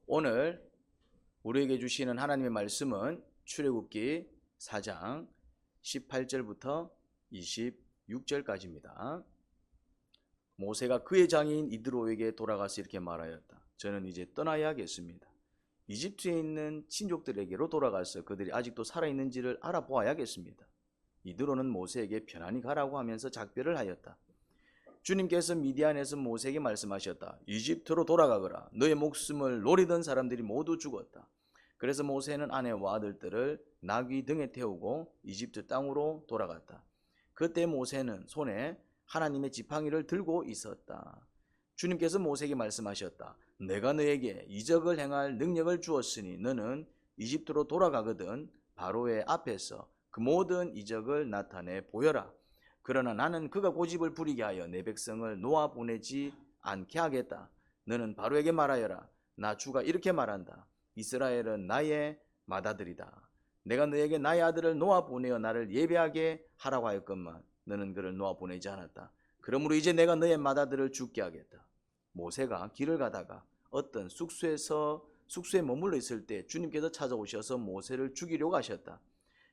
오늘 우리에게 주시는 하나님의 말씀은 출애굽기 4장 18절부터 26절까지입니다. 모세가 그의 장인 이드로에게 돌아가서 이렇게 말하였다. 저는 이제 떠나야겠습니다. 이집트에 있는 친족들에게로 돌아가서 그들이 아직도 살아있는지를 알아보아야겠습니다. 이드로는 모세에게 편안히 가라고 하면서 작별을 하였다. 주님께서 미디안에서 모세에게 말씀하셨다. 이집트로 돌아가거라. 너의 목숨을 노리던 사람들이 모두 죽었다. 그래서 모세는 아내와 아들들을 나귀 등에 태우고 이집트 땅으로 돌아갔다. 그때 모세는 손에 하나님의 지팡이를 들고 있었다. 주님께서 모세에게 말씀하셨다. 내가 너에게 이적을 행할 능력을 주었으니 너는 이집트로 돌아가거든 바로의 앞에서 그 모든 이적을 나타내 보여라. 그러나 나는 그가 고집을 부리게 하여 내 백성을 놓아 보내지 않게 하겠다. 너는 바로에게 말하여라. 나 주가 이렇게 말한다. 이스라엘은 나의 맏아들이다. 내가 너에게 나의 아들을 놓아 보내어 나를 예배하게 하라고 하였건만 너는 그를 놓아 보내지 않았다. 그러므로 이제 내가 너의 맏아들을 죽게 하겠다. 모세가 길을 가다가 어떤 숙소에 머물러 있을 때 주님께서 찾아오셔서 모세를 죽이려고 하셨다.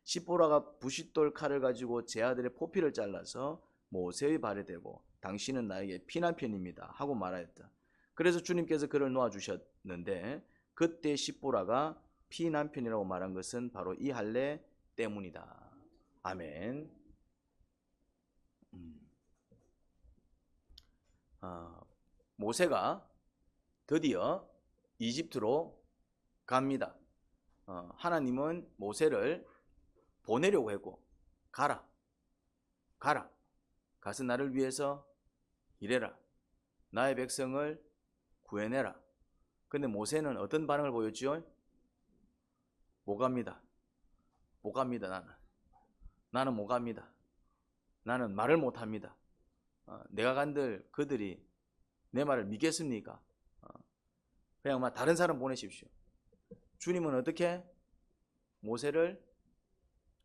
시보라가 부싯돌 칼을 가지고 제 아들의 포피를 잘라서 모세의 발에 대고 당신은 나에게 피난편입니다 하고 말하였다. 그래서 주님께서 그를 놓아주셨는데 그때 시보라가 피난편이라고 말한 것은 바로 이 할례 때문이다. 아멘. 모세가 드디어 이집트로 갑니다. 하나님은 모세를 보내려고 했고 가라 가서 나를 위해서 일해라. 나의 백성을 구해내라. 근데 모세는 어떤 반응을 보였지요? 못 갑니다. 나는 못 갑니다. 나는 말을 못합니다. 내가 간들 그들이 내 말을 믿겠습니까? 그냥 막 다른 사람 보내십시오. 주님은 어떻게 모세를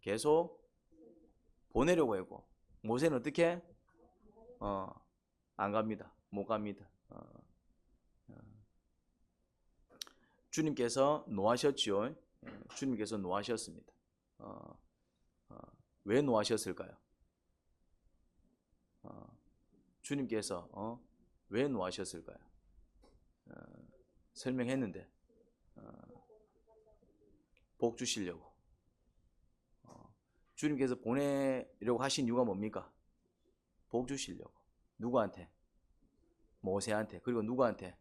계속 보내려고 했고 모세는 어떻게 안 갑니다. 못 갑니다. 주님께서 노하셨지요. 주님께서 노하셨습니다. 왜 노하셨을까요? 주님께서 왜 노하셨을까요? 설명했는데 복 주시려고. 주님께서 보내려고 하신 이유가 뭡니까? 복 주시려고. 누구한테? 모세한테. 그리고 누구한테?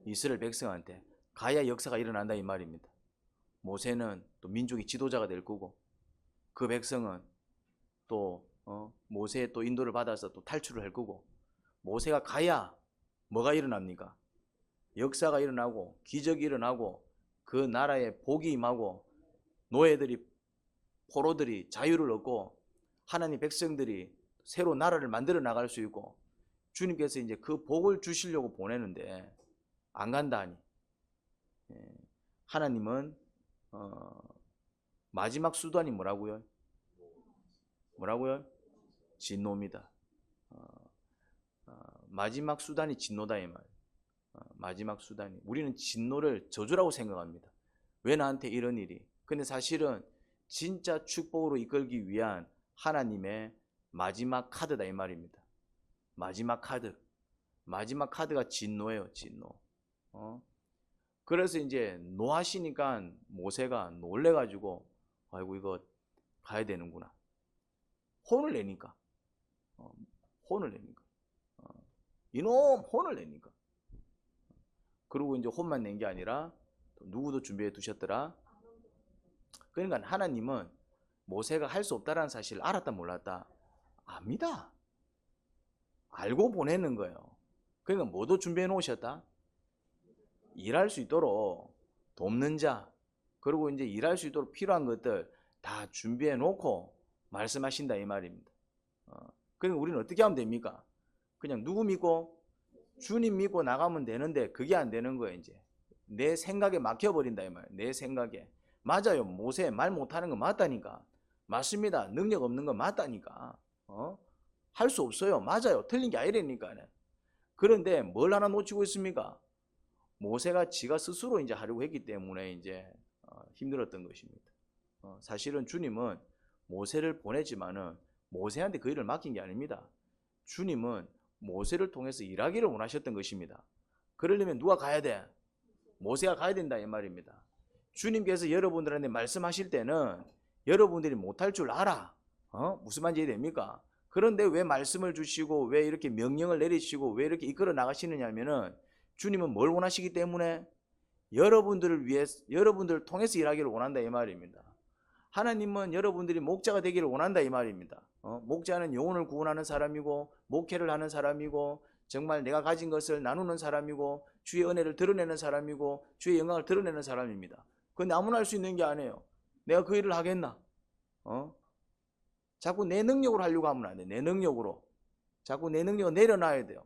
이스라엘 백성한테. 가야 역사가 일어난다 이 말입니다. 모세는 또 민족의 지도자가 될 거고 그 백성은 또 모세의 또 인도를 받아서 또 탈출을 할 거고 모세가 가야 뭐가 일어납니까? 역사가 일어나고 기적이 일어나고 그 나라에 복이 임하고 노예들이 포로들이 자유를 얻고 하나님 백성들이 새로 나라를 만들어 나갈 수 있고 주님께서 이제 그 복을 주시려고 보내는데 안 간다니. 하나님은 마지막 수단이 뭐라고요? 진노입니다. 마지막 수단이 진노다 이 말. 마지막 수단이. 우리는 진노를 저주라고 생각합니다. 왜 나한테 이런 일이? 근데 사실은 진짜 축복으로 이끌기 위한 하나님의 마지막 카드다 이 말입니다. 마지막 카드가 진노예요. 진노. 그래서 이제 노하시니까 모세가 놀래가지고 아이고 이거 가야 되는구나. 혼을 내니까 이놈 혼을 내니까. 그리고 이제 혼만 낸 게 아니라 또 누구도 준비해 두셨더라. 그러니까 하나님은 모세가 할 수 없다라는 사실을 알았다 몰랐다? 압니다. 알고 보내는 거예요. 그러니까 뭐도 준비해 놓으셨다? 일할 수 있도록 돕는 자, 그리고 이제 일할 수 있도록 필요한 것들 다 준비해 놓고 말씀하신다 이 말입니다. 그러니까 우리는 어떻게 하면 됩니까? 그냥 누구 믿고? 주님 믿고 나가면 되는데 그게 안 되는 거예요. 이제 내 생각에 막혀버린다 이 말이에요. 내 생각에. 맞아요. 모세 말 못하는 거 맞다니까. 맞습니다. 능력 없는 거 맞다니까. 할 수 없어요. 맞아요. 틀린 게 아니라니까. 그런데 뭘 하나 놓치고 있습니까? 모세가 지가 스스로 이제 하려고 했기 때문에 이제 힘들었던 것입니다. 사실은 주님은 모세를 보내지만은 모세한테 그 일을 맡긴 게 아닙니다. 주님은 모세를 통해서 일하기를 원하셨던 것입니다. 그러려면 누가 가야 돼? 모세가 가야 된다 이 말입니다. 주님께서 여러분들한테 말씀하실 때는 여러분들이 못할 줄 알아. 무슨 말인지 이해됩니까? 그런데 왜 말씀을 주시고 왜 이렇게 명령을 내리시고 왜 이렇게 이끌어 나가시느냐 하면은 주님은 뭘 원하시기 때문에 여러분들을 위해 여러분들을 통해서 일하기를 원한다 이 말입니다. 하나님은 여러분들이 목자가 되기를 원한다 이 말입니다. 목자는 영혼을 구원하는 사람이고 목회를 하는 사람이고 정말 내가 가진 것을 나누는 사람이고 주의 은혜를 드러내는 사람이고 주의 영광을 드러내는 사람입니다. 그런데 아무나 할 수 있는 게 아니에요. 내가 그 일을 하겠나? 자꾸 내 능력으로 하려고 하면 안 돼. 내 능력으로. 자꾸 내 능력을 내려놔야 돼요.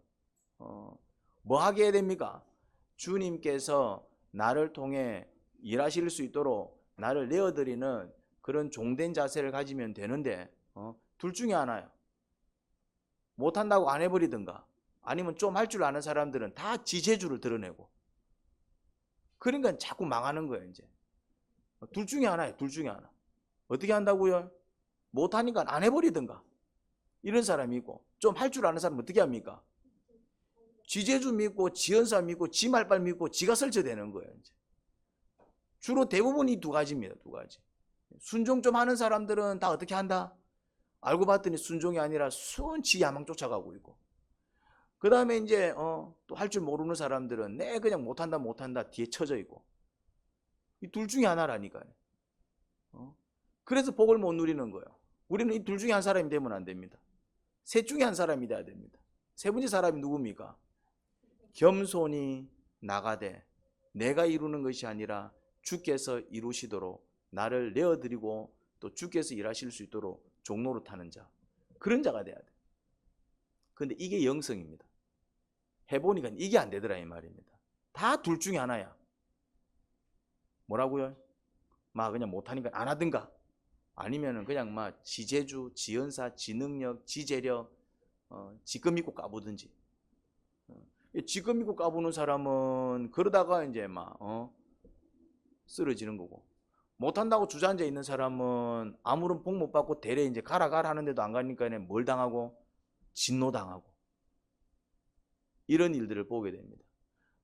뭐 하게 해야 됩니까? 주님께서 나를 통해 일하실 수 있도록 나를 내어드리는 그런 종된 자세를 가지면 되는데 둘 중에 하나야. 못한다고 안 해버리든가 아니면 좀 할 줄 아는 사람들은 다 지재주를 드러내고 그러니까 자꾸 망하는 거예요. 이제 둘 중에 하나예요. 둘 중에 하나. 어떻게 한다고요? 못하니까 안 해버리든가 이런 사람이 있고 좀 할 줄 아는 사람은 어떻게 합니까? 지재주 믿고 지연사 믿고 지 말빨 믿고 지가 설쳐대는 거예요. 이제. 주로 대부분 이 두 가지입니다. 두 가지. 순종 좀 하는 사람들은 다 어떻게 한다? 알고 봤더니 순종이 아니라 순지 야망 쫓아가고 있고 그 다음에 이제 또 할 줄 모르는 사람들은 내 그냥 못한다 뒤에 쳐져 있고 이 둘 중에 하나라니까요. 그래서 복을 못 누리는 거예요. 우리는 이 둘 중에 한 사람이 되면 안 됩니다. 셋 중에 한 사람이 돼야 됩니다. 세 번째 사람이 누굽니까? 겸손히 나가되 내가 이루는 것이 아니라 주께서 이루시도록 나를 내어드리고 또 주께서 일하실 수 있도록 종로로 타는 자, 그런 자가 돼야 돼. 그런데 이게 영성입니다. 해보니까 이게 안 되더라 이 말입니다. 다 둘 중에 하나야. 뭐라고요? 막 그냥 못하니까 안 하든가 아니면은 그냥 막 지재주, 지연사, 지능력, 지재력 지껏 믿고 까부든지. 지껏 믿고 까부는 사람은 그러다가 이제 막 쓰러지는 거고 못한다고 주저앉아 있는 사람은 아무런 복 못 받고 대래 이제 가라 하는데도 안 가니까 뭘 당하고 진노당하고 이런 일들을 보게 됩니다.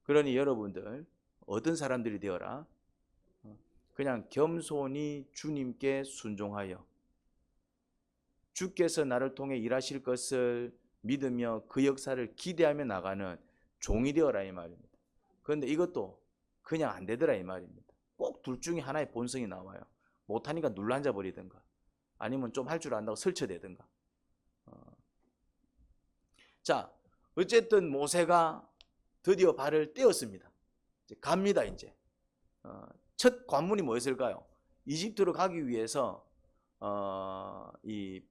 그러니 여러분들 어떤 사람들이 되어라. 그냥 겸손히 주님께 순종하여 주께서 나를 통해 일하실 것을 믿으며 그 역사를 기대하며 나가는 종이 되어라 이 말입니다. 그런데 이것도 그냥 안 되더라 이 말입니다. 꼭 둘 중에 하나의 본성이 나와요. 못하니까 눌러앉아 버리든가 아니면 좀 할 줄 안다고 설쳐대든가. 자, 어쨌든 모세가 드디어 발을 떼었습니다. 이제 갑니다 이제. 첫 관문이 뭐였을까요? 이집트로 가기 위해서 이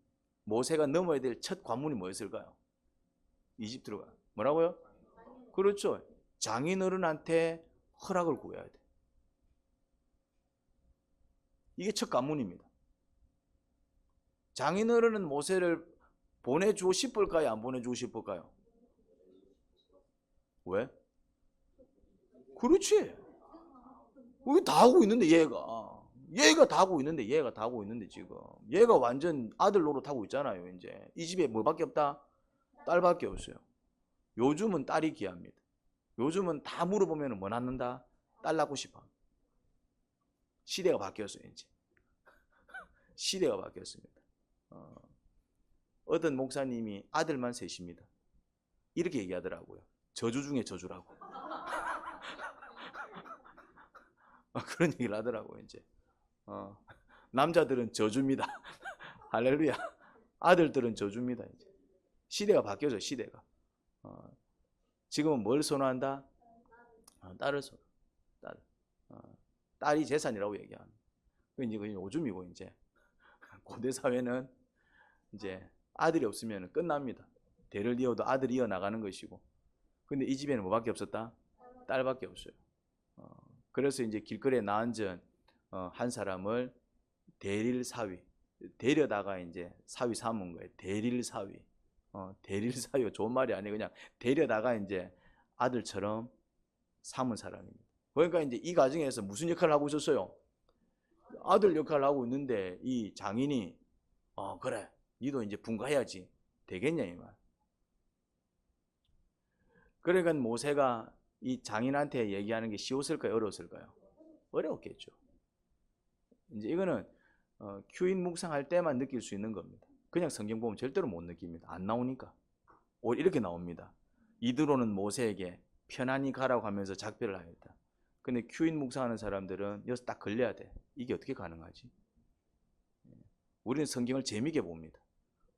모세가 넘어야 될 첫 관문이 뭐였을까요? 이집트로 가. 뭐라고요? 그렇죠. 장인어른한테 허락을 구해야 돼. 이게 첫 관문입니다. 장인어른은 모세를 보내주고 싶을까요? 안 보내주고 싶을까요? 왜? 그렇지. 우리 다 하고 있는데 얘가 다 하고 있는데 지금 얘가 완전 아들 노릇하고 있잖아요. 이제 이 집에 뭐밖에 없다? 딸밖에 없어요. 요즘은 딸이 귀합니다. 요즘은 다 물어보면 뭐 낳는다? 딸 낳고 싶어. 시대가 바뀌었어요. 이제 시대가 바뀌었습니다. 어떤 목사님이 아들만 셋입니다. 이렇게 얘기하더라고요. 저주 중에 저주라고. 그런 얘기를 하더라고요. 이제 남자들은 저주입니다. 할렐루야. 아들들은 저주입니다. 이제 시대가 바뀌어져. 시대가. 지금은 뭘 선호한다? 딸을 선호. 딸이 재산이라고 얘기합니다. 이제 요즘이고 이제 고대 사회는 이제 아들이 없으면 끝납니다. 대를 이어도 아들이 이어 나가는 것이고. 근데 이 집에는 뭐밖에 없었다? 딸밖에 없어요. 그래서 이제 길거리에 나앉은 한 사람을 대릴사위, 데려다가 이제 사위 삼은 거예요. 대릴사위. 대릴사위가 좋은 말이 아니에요. 그냥 데려다가 이제 아들처럼 삼은 사람입니다. 그러니까 이제 이 가정에서 무슨 역할을 하고 있었어요? 아들 역할을 하고 있는데 이 장인이 그래 니도 이제 분가해야지 되겠냐 이 말. 그러니까 모세가 이 장인한테 얘기하는 게 쉬웠을까요? 어려웠을까요? 어려웠겠죠. 이제 이거는 큐인 묵상할 때만 느낄 수 있는 겁니다. 그냥 성경 보면 절대로 못 느낍니다. 안 나오니까. 이렇게 나옵니다. 이드로는 모세에게 편안히 가라고 하면서 작별을 하였다. 근데 큐인 묵상하는 사람들은 여기서 딱 걸려야 돼. 이게 어떻게 가능하지? 우리는 성경을 재미있게 봅니다.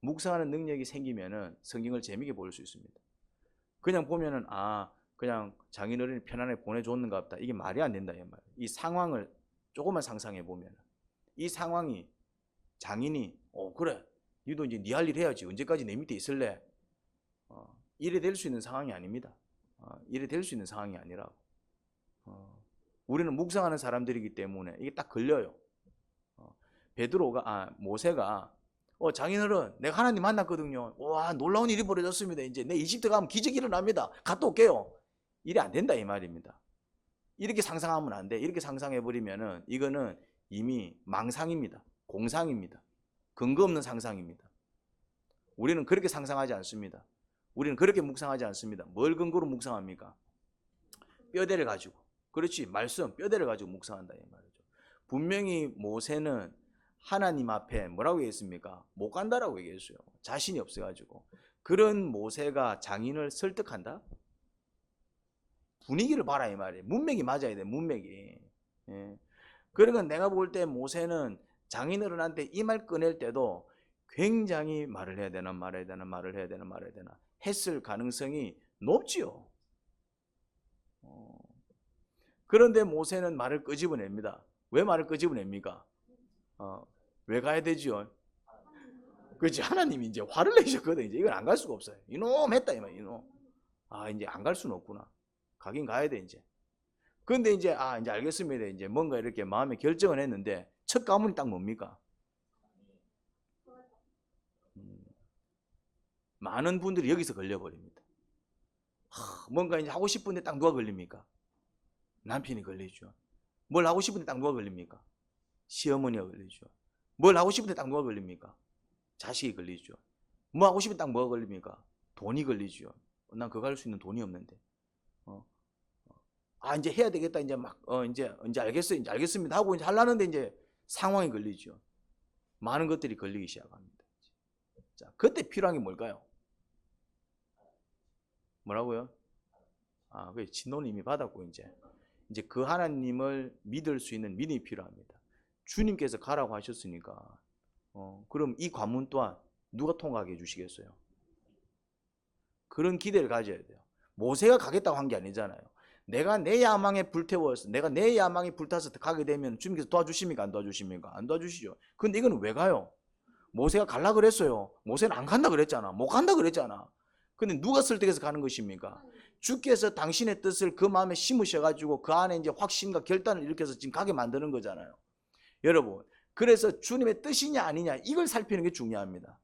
묵상하는 능력이 생기면은 성경을 재미있게 볼 수 있습니다. 그냥 보면은 그냥 장인어른이 편안하게 보내줬는가 보다. 이게 말이 안 된다 이 말. 이 상황을 조금만 상상해 보면 이 상황이 장인이 그래 니도 이제 니 할 일 해야지 언제까지 내 밑에 있을래? 이래 될 수 있는 상황이 아닙니다. 이래 될 수 있는 상황이 아니라고. 우리는 묵상하는 사람들이기 때문에 이게 딱 걸려요. 모세가 장인어른 내가 하나님 만났거든요. 와 놀라운 일이 벌어졌습니다. 이제 내 이집트 가면 기적이 일어납니다. 갔다 올게요. 이래 안 된다 이 말입니다. 이렇게 상상하면 안 돼. 이렇게 상상해 버리면은 이거는 이미 망상입니다. 공상입니다. 근거 없는 상상입니다. 우리는 그렇게 상상하지 않습니다. 우리는 그렇게 묵상하지 않습니다. 뭘 근거로 묵상합니까? 뼈대를 가지고. 그렇지 말씀 뼈대를 가지고 묵상한다 이 말이죠. 분명히 모세는 하나님 앞에 뭐라고 얘기했습니까? 못 간다라고 얘기했어요. 자신이 없어가지고. 그런 모세가 장인을 설득한다? 분위기를 봐라 이 말이에요. 문맥이 맞아야 돼. 문맥이. 예. 그러니까 내가 볼 때 모세는 장인어른한테 이 말 꺼낼 때도 굉장히 말을 해야 되나 말해야 되나 말을 해야 되나 말해야 되나 했을 가능성이 높지요. 그런데 모세는 말을 끄집어냅니다. 왜 말을 끄집어냅니까? 왜 가야 되지요? 그렇지 하나님이 이제 화를 내셨거든. 이제 이건 안 갈 수가 없어요. 이놈 했다 이 말 이놈. 이제 안 갈 수는 없구나. 가긴 가야 돼 이제. 그런데 이제 이제 알겠습니다. 이제 뭔가 이렇게 마음에 결정을 했는데 첫 가문이 딱 뭡니까? 많은 분들이 여기서 걸려버립니다. 뭔가 이제 하고 싶은데 딱 누가 걸립니까? 남편이 걸리죠. 뭘 하고 싶은데 딱 누가 걸립니까? 시어머니가 걸리죠. 뭘 하고 싶은데 딱 누가 걸립니까? 자식이 걸리죠. 뭐 하고 싶은데 딱 뭐가 걸립니까? 돈이 걸리죠. 난 그거 할 수 있는 돈이 없는데. 이제 해야 되겠다. 이제 막 이제 알겠어요. 이제 알겠습니다 하고 이제 하려는데 이제 상황이 걸리죠. 많은 것들이 걸리기 시작합니다. 자, 그때 필요한 게 뭘까요? 뭐라고요? 그 진노는 이미 받았고 이제 그 하나님을 믿을 수 있는 믿음이 필요합니다. 주님께서 가라고 하셨으니까 그럼 이 관문 또한 누가 통과하게 해주시겠어요? 그런 기대를 가져야 돼요. 모세가 가겠다고 한 게 아니잖아요. 내가 내 야망에 불태워서 내가 내 야망이 불타서 가게 되면 주님께서 도와주십니까? 안 도와주십니까? 안 도와주시죠. 근데 이건 왜 가요? 모세가 갈라 그랬어요. 모세는 안 간다 그랬잖아. 못 간다 그랬잖아. 근데 누가 설득해서 가는 것입니까? 주께서 당신의 뜻을 그 마음에 심으셔가지고 그 안에 이제 확신과 결단을 일으켜서 지금 가게 만드는 거잖아요. 여러분, 그래서 주님의 뜻이냐 아니냐 이걸 살피는 게 중요합니다.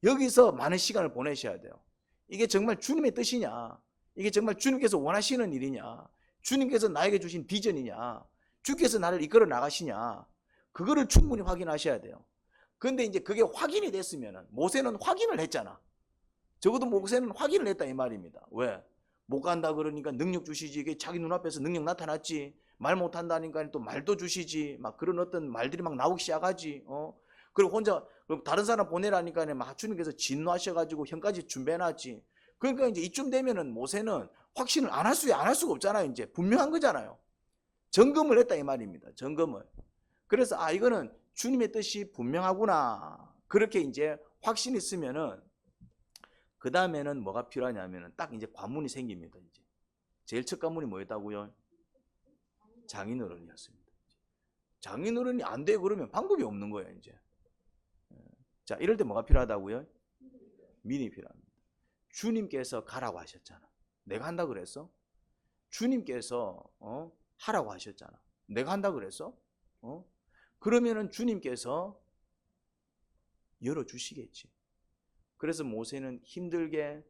여기서 많은 시간을 보내셔야 돼요. 이게 정말 주님의 뜻이냐? 이게 정말 주님께서 원하시는 일이냐? 주님께서 나에게 주신 비전이냐? 주께서 나를 이끌어 나가시냐? 그거를 충분히 확인하셔야 돼요. 근데 이제 그게 확인이 됐으면 모세는 확인을 했잖아. 적어도 모세는 확인을 했다 이 말입니다. 왜? 못 간다 그러니까 능력 주시지. 이게 자기 눈앞에서 능력 나타났지. 말 못한다니까 또 말도 주시지. 막 그런 어떤 말들이 막 나오기 시작하지. 그리고 혼자 다른 사람 보내라니까 막 주님께서 진노하셔가지고 형까지 준비해놨지. 그러니까 이제 이쯤 되면은 모세는 확신을 안 할 수가 없잖아요. 이제 분명한 거잖아요. 점검을 했다 이 말입니다. 점검을. 그래서 이거는 주님의 뜻이 분명하구나. 그렇게 이제 확신이 있으면은 그 다음에는 뭐가 필요하냐면은 딱 이제 관문이 생깁니다. 이제 제일 첫 관문이 뭐였다고요? 장인어른이었습니다. 장인어른이 안 돼 그러면 방법이 없는 거예요. 이제 자 이럴 때 뭐가 필요하다고요? 믿음이 필요합니다. 주님께서 가라고 하셨잖아. 내가 한다 그랬어? 주님께서 하라고 하셨잖아. 내가 한다 그랬어? 그러면은 주님께서 열어주시겠지. 그래서 모세는 힘들게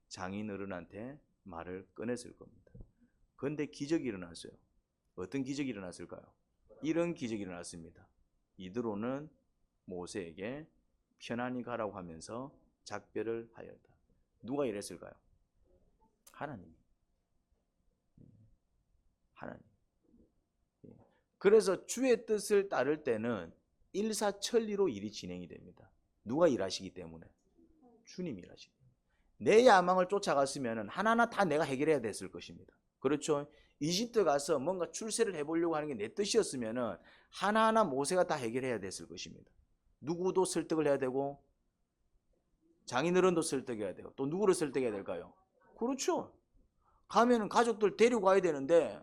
장인어른한테 말을 꺼냈을 겁니다. 그런데 기적이 일어났어요. 어떤 기적이 일어났을까요? 이런 기적이 일어났습니다. 이드로는 모세에게 편안히 가라고 하면서 작별을 하였다. 누가 이랬을까요? 하나님. 하나님. 그래서 주의 뜻을 따를 때는 일사천리로 일이 진행이 됩니다. 누가 일하시기 때문에? 주님이 일하시기 때문에. 내 야망을 쫓아갔으면 하나하나 다 내가 해결해야 됐을 것입니다. 그렇죠? 이집트 가서 뭔가 출세를 해보려고 하는 게 내 뜻이었으면 하나하나 모세가 다 해결해야 됐을 것입니다. 누구도 설득을 해야 되고 장인어른도 설득해야 되고 또 누구를 설득해야 될까요? 그렇죠. 가면은 가족들 데리고 가야 되는데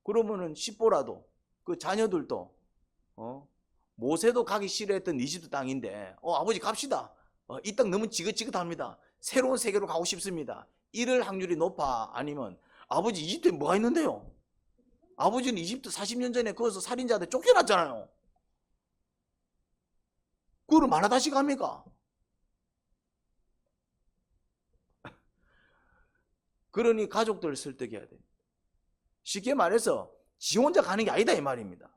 그러면은 십보라도 그 자녀들도 모세도 가기 싫어했던 이집트 땅인데 아버지 갑시다. 이 땅 너무 지긋지긋합니다. 새로운 세계로 가고 싶습니다. 이럴 확률이 높아? 아니면 아버지 이집트에 뭐가 있는데요? 아버지는 이집트 40년 전에 거기서 살인자한테 쫓겨났잖아요. 그걸 말아 다시 갑니까? 그러니 가족들을 설득해야 돼요. 쉽게 말해서 지 혼자 가는 게 아니다 이 말입니다.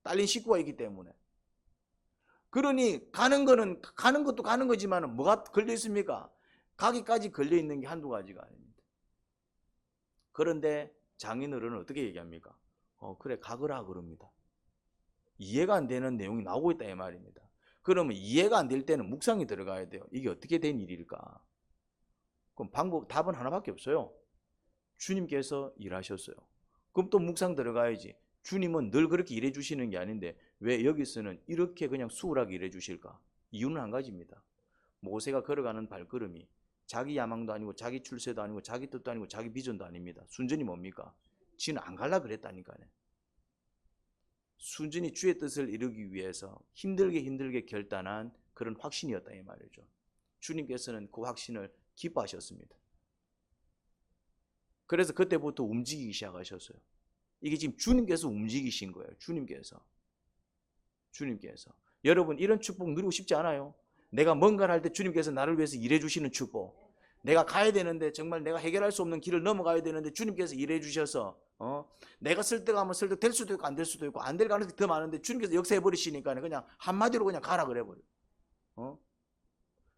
딸린 식구가 있기 때문에. 그러니 가는 것도 가는 거지만 뭐가 걸려 있습니까? 가기까지 걸려 있는 게 한두 가지가 아닙니다. 그런데 장인어른은 어떻게 얘기합니까? 그래 가거라 그럽니다. 이해가 안 되는 내용이 나오고 있다 이 말입니다. 그러면 이해가 안 될 때는 묵상이 들어가야 돼요. 이게 어떻게 된 일일까? 그럼 답은 하나밖에 없어요. 주님께서 일하셨어요. 그럼 또 묵상 들어가야지. 주님은 늘 그렇게 일해 주시는 게 아닌데 왜 여기서는 이렇게 그냥 수월하게 일해 주실까? 이유는 한 가지입니다. 모세가 걸어가는 발걸음이 자기 야망도 아니고 자기 출세도 아니고 자기 뜻도 아니고 자기 비전도 아닙니다. 순전히 뭡니까? 지는 안 갈라 그랬다니까요. 순전히 주의 뜻을 이루기 위해서 힘들게 결단한 그런 확신이었다 이 말이죠. 주님께서는 그 확신을 기뻐하셨습니다. 그래서 그때부터 움직이기 시작하셨어요. 이게 지금 주님께서 움직이신 거예요. 주님께서. 여러분 이런 축복 누리고 싶지 않아요? 내가 뭔가를 할 때 주님께서 나를 위해서 일해 주시는 축복. 내가 가야 되는데 정말 내가 해결할 수 없는 길을 넘어가야 되는데 주님께서 일해 주셔서 내가 설득하면 설득될 수도 있고 안 될 수도 있고 안 될 가능성이 더 많은데 주님께서 역사해 버리시니까 그냥 한마디로 그냥 가라 그래 버려요.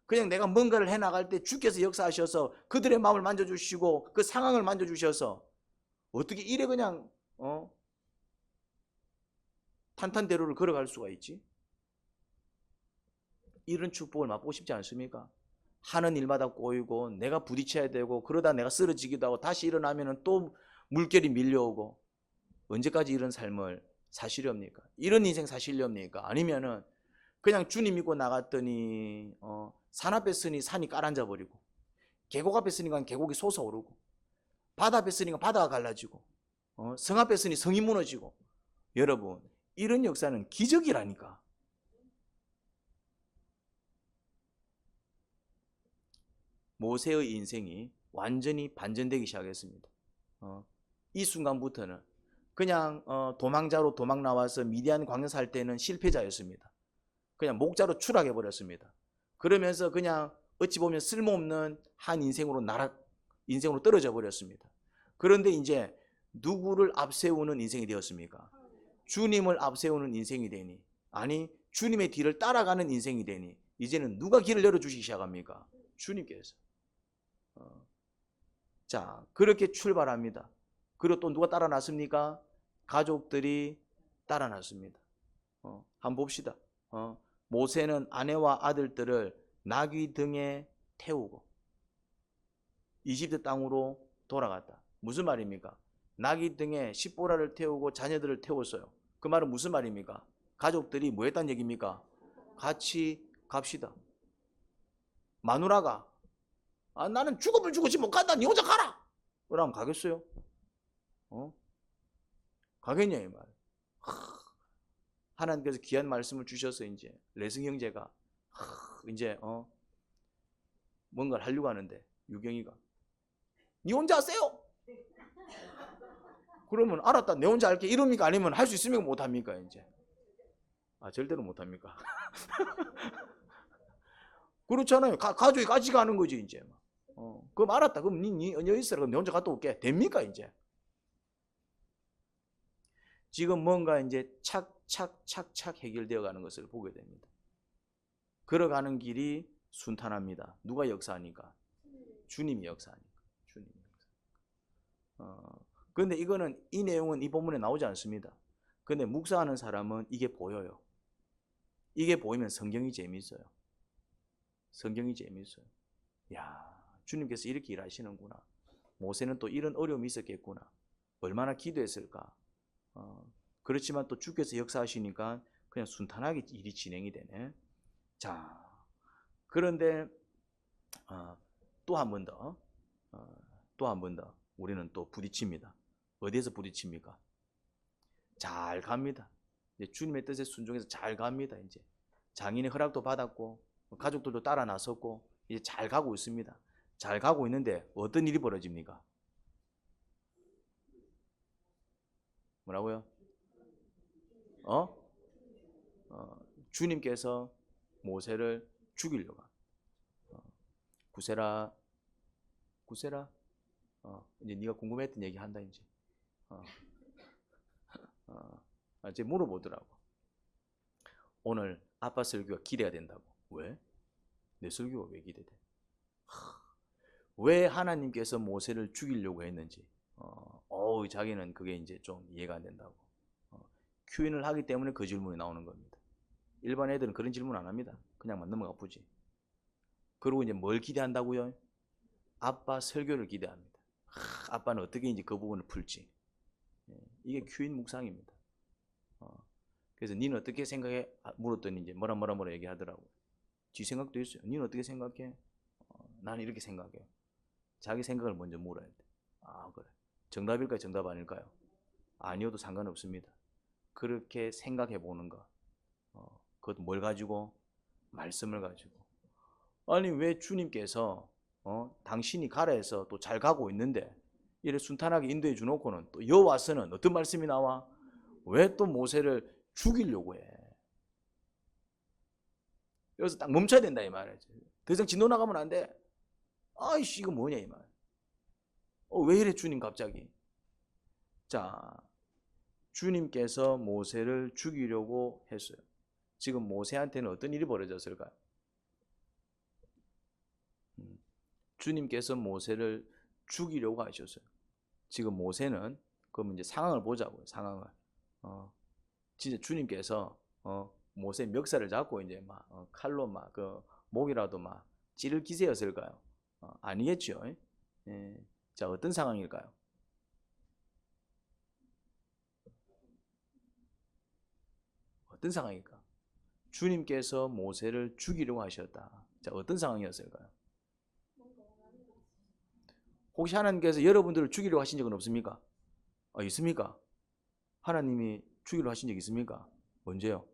그냥 내가 뭔가를 해나갈 때 주께서 역사하셔서 그들의 마음을 만져주시고 그 상황을 만져주셔서 어떻게 이래 그냥 탄탄대로를 걸어갈 수가 있지? 이런 축복을 맛보고 싶지 않습니까? 하는 일마다 꼬이고 내가 부딪혀야 되고 그러다 내가 쓰러지기도 하고 다시 일어나면 또 물결이 밀려오고 언제까지 이런 삶을 사시렵니까? 이런 인생 사시렵니까? 아니면은 그냥 주님 믿고 나갔더니 산 앞에 서니 산이 깔아앉아 버리고 계곡 앞에 서니까 계곡이 솟아오르고 바다 앞에 서니까 바다가 갈라지고 성 앞에 서니 성이 무너지고 여러분 이런 역사는 기적이라니까. 모세의 인생이 완전히 반전되기 시작했습니다. 이 순간부터는 그냥 도망자로 도망 나와서 미디안 광야 살 때는 실패자였습니다. 그냥 목자로 추락해 버렸습니다. 그러면서 그냥 어찌 보면 쓸모없는 한 인생으로 떨어져 버렸습니다. 그런데 이제 누구를 앞세우는 인생이 되었습니까? 주님을 앞세우는 인생이 되니 아니 주님의 뒤를 따라가는 인생이 되니 이제는 누가 길을 열어주시기 시작합니까? 주님께서. 자 그렇게 출발합니다. 그리고 또 누가 따라 났습니까? 가족들이 따라 났습니다. 한번 봅시다. 모세는 아내와 아들들을 나귀 등에 태우고 이집트 땅으로 돌아갔다. 무슨 말입니까? 나귀 등에 십보라를 태우고 자녀들을 태웠어요. 그 말은 무슨 말입니까? 가족들이 뭐 했다는 얘기입니까? 같이 갑시다. 마누라가 나는 죽으면 죽었지 못 간다. 니 혼자 가라. 그러면 가겠어요? 가겠냐 이 말. 하나님께서 귀한 말씀을 주셔서 이제 레승 형제가 이제 뭔가를 하려고 하는데 유경이가 니 혼자 하세요. 그러면 알았다 내 혼자 할게 이럽니까? 아니면 할 수 있습니까? 못합니까? 이제 절대로 못합니까? 그렇잖아요. 가족이 같이 가는 거지 이제. 그럼 알았다. 그럼 니 여기 있어라. 그럼 내 혼자 갔다 올게. 됩니까 이제? 지금 뭔가 이제 착착착착 해결되어 가는 것을 보게 됩니다. 걸어가는 길이 순탄합니다. 누가 역사하니까? 주님이 역사하니까. 주님이 역사. 그런데 이거는 이 내용은 이 본문에 나오지 않습니다. 그런데 묵상하는 사람은 이게 보여요. 이게 보이면 성경이 재미있어요. 성경이 재미있어요. 야, 주님께서 이렇게 일하시는구나. 모세는 또 이런 어려움이 있었겠구나. 얼마나 기도했을까. 그렇지만 또 주께서 역사하시니까 그냥 순탄하게 일이 진행이 되네. 자, 그런데 또 한 번 더, 또 한 번 더 우리는 또 부딪힙니다. 어디에서 부딪힙니까? 잘 갑니다. 이제 주님의 뜻에 순종해서 잘 갑니다. 이제 장인의 허락도 받았고 가족들도 따라 나섰고 이제 잘 가고 있습니다. 잘 가고 있는데 어떤 일이 벌어집니까? 뭐라고요? 주님께서 모세를 죽이려고. 구세라, 구세라. 이제 네가 궁금했던 얘기 한다 이제. 이제 물어보더라고. 오늘 아빠 설교가 기대가 된다고. 왜? 내 설교가 왜 기대돼? 왜 하나님께서 모세를 죽이려고 했는지. 자기는 그게 이제 좀 이해가 안 된다고. 큐인을 하기 때문에 그 질문이 나오는 겁니다. 일반 애들은 그런 질문 안 합니다. 그냥만 넘어가 보지. 그리고 이제 뭘 기대한다고요? 아빠 설교를 기대합니다. 아빠는 어떻게 이제 그 부분을 풀지. 이게 큐인 묵상입니다. 그래서 니는 어떻게 생각해? 물었더니 이제 뭐라 얘기하더라고. 지 생각도 있어요. 니는 어떻게 생각해? 나는 이렇게 생각해. 자기 생각을 먼저 물어야 돼. 그래. 정답일까요? 정답 아닐까요? 아니어도 상관없습니다. 그렇게 생각해 보는 거. 그것도 뭘 가지고? 말씀을 가지고. 아니 왜 주님께서 당신이 가라 해서 또 잘 가고 있는데 이래 순탄하게 인도해 주놓고는 또 여와서는 어떤 말씀이 나와? 왜 또 모세를 죽이려고 해? 여기서 딱 멈춰야 된다 이 말이지. 더 이상 진도 나가면 안 돼. 아이씨 이거 뭐냐 이 말. 왜 이래 주님 갑자기. 자, 주님께서 모세를 죽이려고 했어요. 지금 모세한테는 어떤 일이 벌어졌을까요? 주님께서 모세를 죽이려고 하셨어요. 지금 모세는 그럼 이제 상황을 보자고요. 상황을. 진짜 주님께서 모세 멱살을 잡고 이제 막 칼로 막 그 목이라도 막 찌를 기세였을까요? 아니겠죠. 예. 자, 어떤 상황일까요? 어떤 상황일까? 주님께서 모세를 죽이려고 하셨다. 자, 어떤 상황이었을까요? 혹시 하나님께서 여러분들을 죽이려고 하신 적은 없습니까? 있습니까? 하나님이 죽이려고 하신 적 있습니까? 언제요?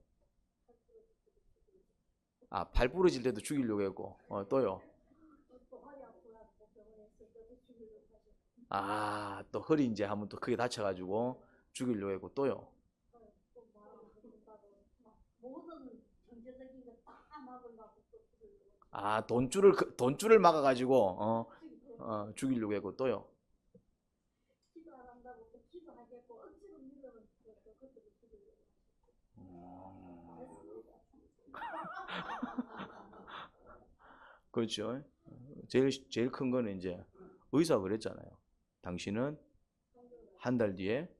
발 부러질 때도 죽이려고 했고, 또요? 또 허리 이제 한번 또 크게 다쳐가지고 죽이려고 했고, 또요? 돈줄을 막아가지고, 죽이려고 했고, 또요? 그렇죠. 제일 큰 거는 이제 의사가 그랬잖아요. 당신은 한 달 뒤에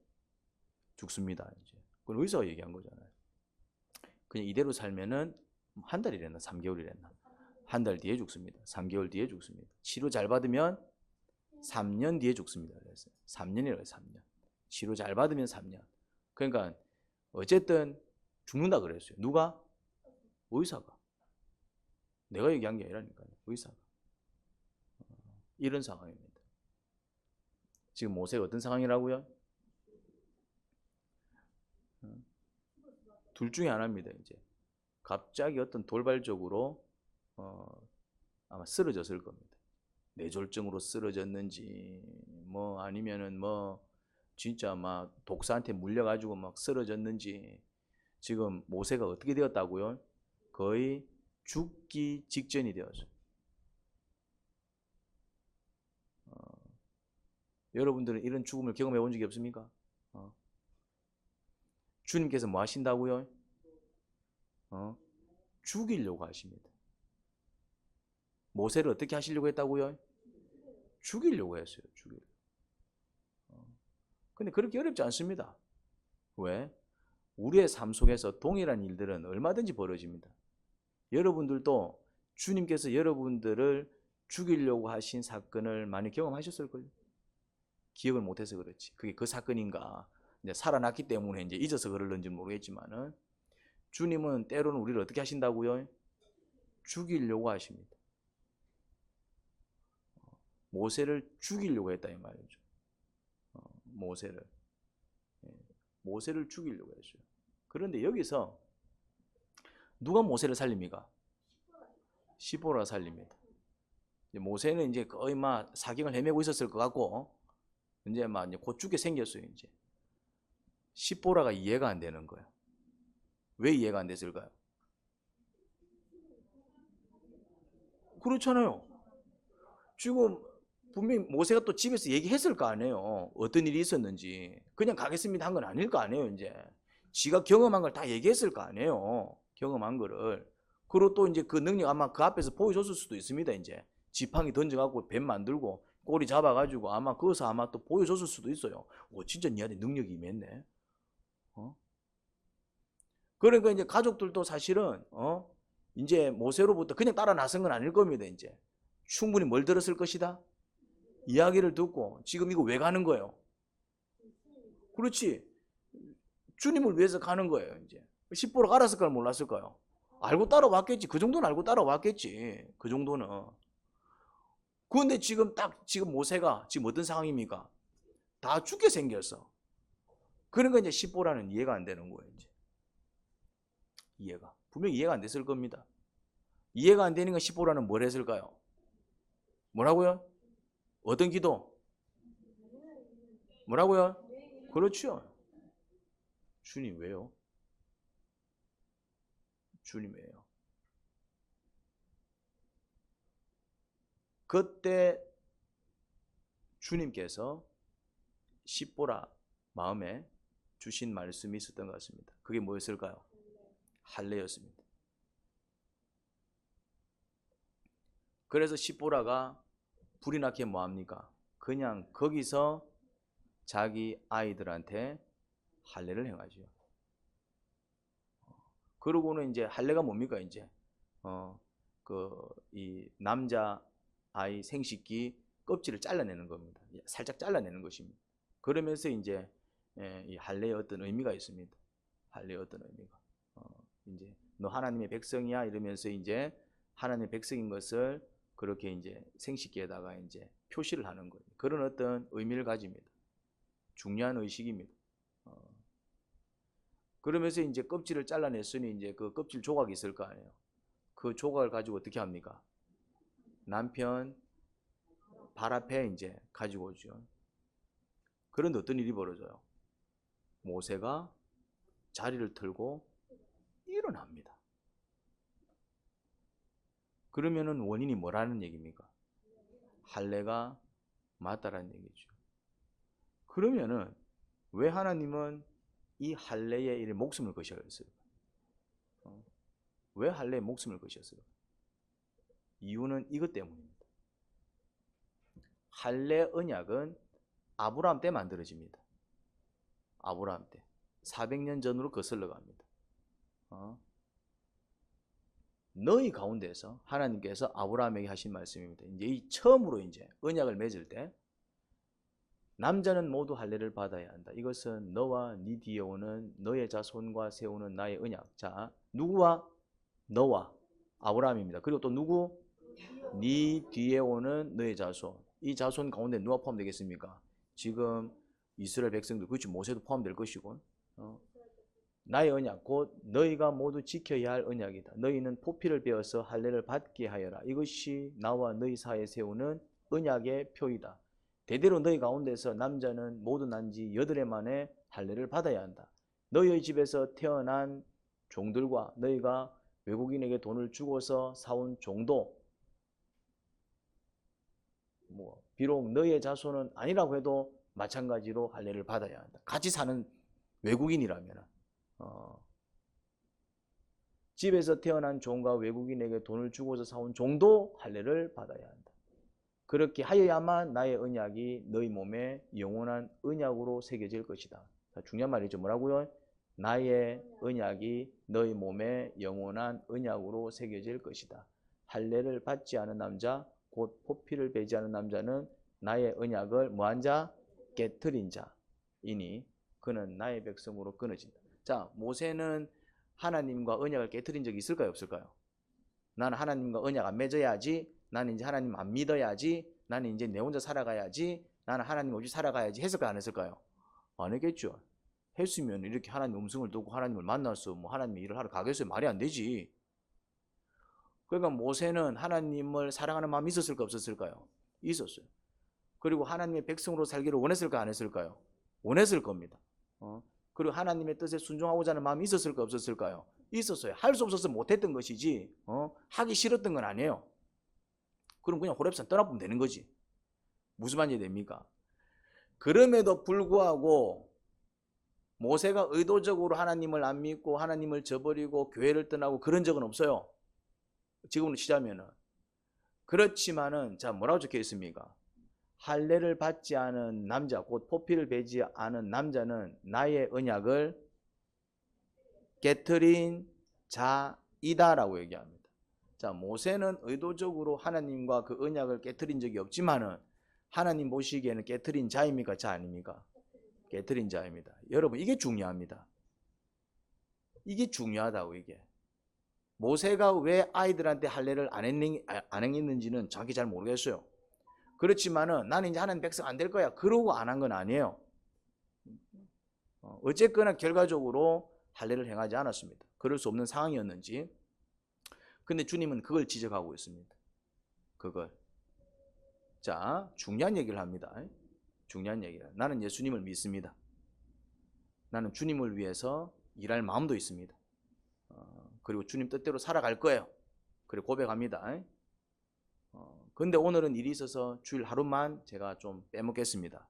죽습니다. 이제. 그건 의사가 얘기한 거잖아요. 그냥 이대로 살면은 한 달이랬나 3개월이랬나 한 달 뒤에 죽습니다. 3개월 뒤에 죽습니다. 치료 잘 받으면 3년 뒤에 죽습니다. 그랬어요. 3년이라고 해요. 3년. 치료 잘 받으면 3년. 그러니까 어쨌든 죽는다 그랬어요. 누가? 의사가. 내가 얘기한 게 아니라니까요. 의사가. 이런 상황입니다. 지금 모세가 어떤 상황이라고요? 둘 중에 하나입니다. 이제 갑자기 어떤 돌발적으로 아마 쓰러졌을 겁니다. 뇌졸중으로 쓰러졌는지 뭐 아니면은 뭐 진짜 막 독사한테 물려가지고 막 쓰러졌는지 지금 모세가 어떻게 되었다고요? 거의 죽기 직전이 되었어요. 여러분들은 이런 죽음을 경험해 본 적이 없습니까? 주님께서 뭐 하신다고요? 죽이려고 하십니다. 모세를 어떻게 하시려고 했다고요? 죽이려고 했어요. 죽이려고. 근데 그렇게 어렵지 않습니다. 왜? 우리의 삶 속에서 동일한 일들은 얼마든지 벌어집니다. 여러분들도 주님께서 여러분들을 죽이려고 하신 사건을 많이 경험하셨을걸요. 기억을 못해서 그렇지. 그게 그 사건인가. 이제 살아났기 때문에 이제 잊어서 그럴는지 모르겠지만은 주님은 때로는 우리를 어떻게 하신다고요? 죽이려고 하십니다. 모세를 죽이려고 했다 이 말이죠. 모세를 죽이려고 했어요. 그런데 여기서 누가 모세를 살립니까? 시보라가 살립니다. 모세는 이제 거의 막 사경을 헤매고 있었을 것 같고 이제 막 곧 죽게 생겼어요. 이제 시보라가 이해가 안 되는 거예요. 왜 이해가 안 됐을까요? 그렇잖아요. 지금 분명히 모세가 또 집에서 얘기했을 거 아니에요. 어떤 일이 있었는지. 그냥 가겠습니다 한 건 아닐 거 아니에요. 이제 지가 경험한 걸 다 얘기했을 거 아니에요. 경험한 거를. 그리고 또 이제 그 능력 아마 그 앞에서 보여줬을 수도 있습니다. 이제 지팡이 던져갖고 뱀 만들고 꼬리 잡아가지고 아마 거기서 아마 또 보여줬을 수도 있어요. 진짜 니한테 능력이 임했네. 그러니까 이제 가족들도 사실은 이제 모세로부터 그냥 따라 나선 건 아닐 겁니다. 이제 충분히 뭘 들었을 것이다. 이야기를 듣고 지금 이거 왜 가는 거예요? 그렇지. 주님을 위해서 가는 거예요. 이제 십보로 알았을까요? 몰랐을까요? 알고 따라왔겠지. 그 정도는 알고 따라왔겠지. 그 정도는. 그런데 지금 모세가 지금 어떤 상황입니까? 다 죽게 생겼어. 그러니까 이제 십보라는 이해가 안 되는 거예요. 이제 이해가 분명히 이해가 안 됐을 겁니다. 이해가 안 되는 건 십보라는 뭘 했을까요? 뭐라고요? 어떤 기도? 뭐라고요? 그렇죠. 주님 왜요? 주님 왜요? 그때 주님께서 십보라 마음에 주신 말씀이 있었던 것 같습니다. 그게 뭐였을까요? 할례였습니다. 그래서 십보라가 불이 나게 뭐합니까? 그냥 거기서 자기 아이들한테 할례를 행하죠. 그러고는 이제 할례가 뭡니까? 이제 이 남자 아이 생식기 껍질을 잘라내는 겁니다. 살짝 잘라내는 것입니다. 그러면서 이제 이 할례의 어떤 의미가 있습니다. 할례의 어떤 의미가 이제 너 하나님의 백성이야 이러면서 이제 하나님의 백성인 것을 그렇게 이제 생식기에다가 이제 표시를 하는 거예요. 그런 어떤 의미를 가집니다. 중요한 의식입니다. 그러면서 이제 껍질을 잘라냈으니 이제 그 껍질 조각이 있을 거 아니에요. 그 조각을 가지고 어떻게 합니까? 남편 발 앞에 이제 가지고 오죠. 그런데 어떤 일이 벌어져요? 모세가 자리를 틀고 일어납니다. 그러면은 원인이 뭐라는 얘기입니까? 할례가 맞다라는 얘기죠. 그러면은 왜 하나님은 이 할례에 이 목숨을 거셨어요? 왜 할례에 목숨을 거셨어요? 이유는 이것 때문입니다. 할례 언약은 아브라함 때 만들어집니다. 아브라함 때 400년 전으로 거슬러 갑니다. 너희 가운데서 하나님께서 아브라함에게 하신 말씀입니다. 이제 이 처음으로 이제 언약을 맺을 때 남자는 모두 할례를 받아야 한다. 이것은 너와 네 뒤에 오는 너의 자손과 세우는 나의 언약. 자, 누구와? 너와 아브라함입니다. 그리고 또 누구? 네 뒤에 오는 너의 자손. 이 자손 가운데 누가 포함되겠습니까? 지금 이스라엘 백성들, 그렇지 모세도 포함될 것이고 나의 언약 곧 너희가 모두 지켜야 할 언약이다. 너희는 포피를 베어서 할례를 받게 하여라. 이것이 나와 너희 사이에 세우는 언약의 표이다. 대대로 너희 가운데서 남자는 모두 난 지 8해 만에 할례를 받아야 한다. 너희의 집에서 태어난 종들과 너희가 외국인에게 돈을 주고서 사온 종도 비록 너의 자손은 아니라고 해도 마찬가지로 할례를 받아야 한다. 같이 사는 외국인이라면 집에서 태어난 종과 외국인에게 돈을 주고서 사온 종도 할례를 받아야 한다. 그렇게 하여야만 나의 언약이 너희 몸에 영원한 언약으로 새겨질 것이다. 중요한 말이죠. 뭐라고요? 나의 언약이 너희 몸에 영원한 언약으로 새겨질 것이다. 할례를 받지 않은 남자, 곧 포피를 베지 않은 남자는 나의 언약을 뭐한 자? 깨트린 자이니 그는 나의 백성으로 끊어진다. 자, 모세는 하나님과 언약을 깨트린 적이 있을까요? 없을까요? 나는 하나님과 언약 안 맺어야지, 나는 이제 하나님 안 믿어야지, 나는 이제 내 혼자 살아가야지, 나는 하나님 없이 살아가야지 했을까요? 안 했을까요? 안 했겠죠. 했으면 이렇게 하나님 음성을 듣고 하나님을 만나서 뭐 하나님의 일을 하러 가겠어요? 말이 안 되지. 그러니까 모세는 하나님을 사랑하는 마음이 있었을까요? 없었을까요? 있었어요. 그리고 하나님의 백성으로 살기를 원했을까요? 안 했을까요? 원했을 겁니다. 그리고 하나님의 뜻에 순종하고자 하는 마음이 있었을까요? 없었을까요? 있었어요. 할 수 없어서 못했던 것이지 하기 싫었던 건 아니에요. 그럼 그냥 호렙산 떠나보면 되는 거지. 무슨 말인지 됩니까? 그럼에도 불구하고 모세가 의도적으로 하나님을 안 믿고 하나님을 저버리고 교회를 떠나고 그런 적은 없어요. 지금으로 치자면은. 그렇지만은 자 뭐라고 적혀 있습니까? 할례를 받지 않은 남자, 곧 포피를 베지 않은 남자는 나의 언약을 깨트린 자이다라고 얘기합니다. 자, 모세는 의도적으로 하나님과 그 언약을 깨트린 적이 없지만은 하나님 보시기에는 깨트린 자입니까? 자 아닙니까? 깨트린 자입니다. 여러분 이게 중요합니다. 이게 중요하다고 이게. 모세가 왜 아이들한테 할례를 안 했는지는 정확히 잘 모르겠어요. 그렇지만은 나는 이제 하나님 백성 안 될 거야. 그러고 안 한 건 아니에요. 어쨌거나 결과적으로 할례를 행하지 않았습니다. 그럴 수 없는 상황이었는지. 근데 주님은 그걸 지적하고 있습니다. 그걸. 자, 중요한 얘기를 합니다. 중요한 얘기를. 나는 예수님을 믿습니다. 나는 주님을 위해서 일할 마음도 있습니다. 그리고 주님 뜻대로 살아갈 거예요. 그리고 고백합니다. 근데 오늘은 일이 있어서 주일 하루만 제가 좀 빼먹겠습니다.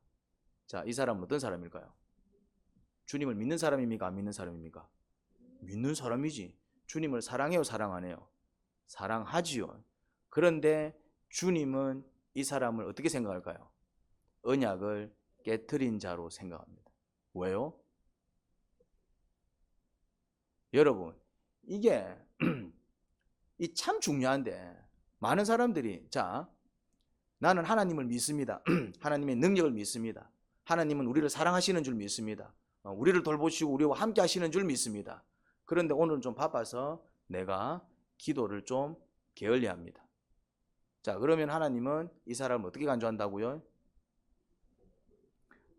자, 이 사람은 어떤 사람일까요? 주님을 믿는 사람입니까? 안 믿는 사람입니까? 믿는 사람이지. 주님을 사랑해요? 사랑 안 해요? 사랑하지요. 그런데 주님은 이 사람을 어떻게 생각할까요? 언약을 깨트린 자로 생각합니다. 왜요? 여러분, 이게 이 참 중요한데 많은 사람들이 자 나는 하나님을 믿습니다. 하나님의 능력을 믿습니다. 하나님은 우리를 사랑하시는 줄 믿습니다. 우리를 돌보시고 우리와 함께 하시는 줄 믿습니다. 그런데 오늘은 좀 바빠서 내가 기도를 좀 게을리합니다. 자, 그러면 하나님은 이 사람을 어떻게 간주한다고요?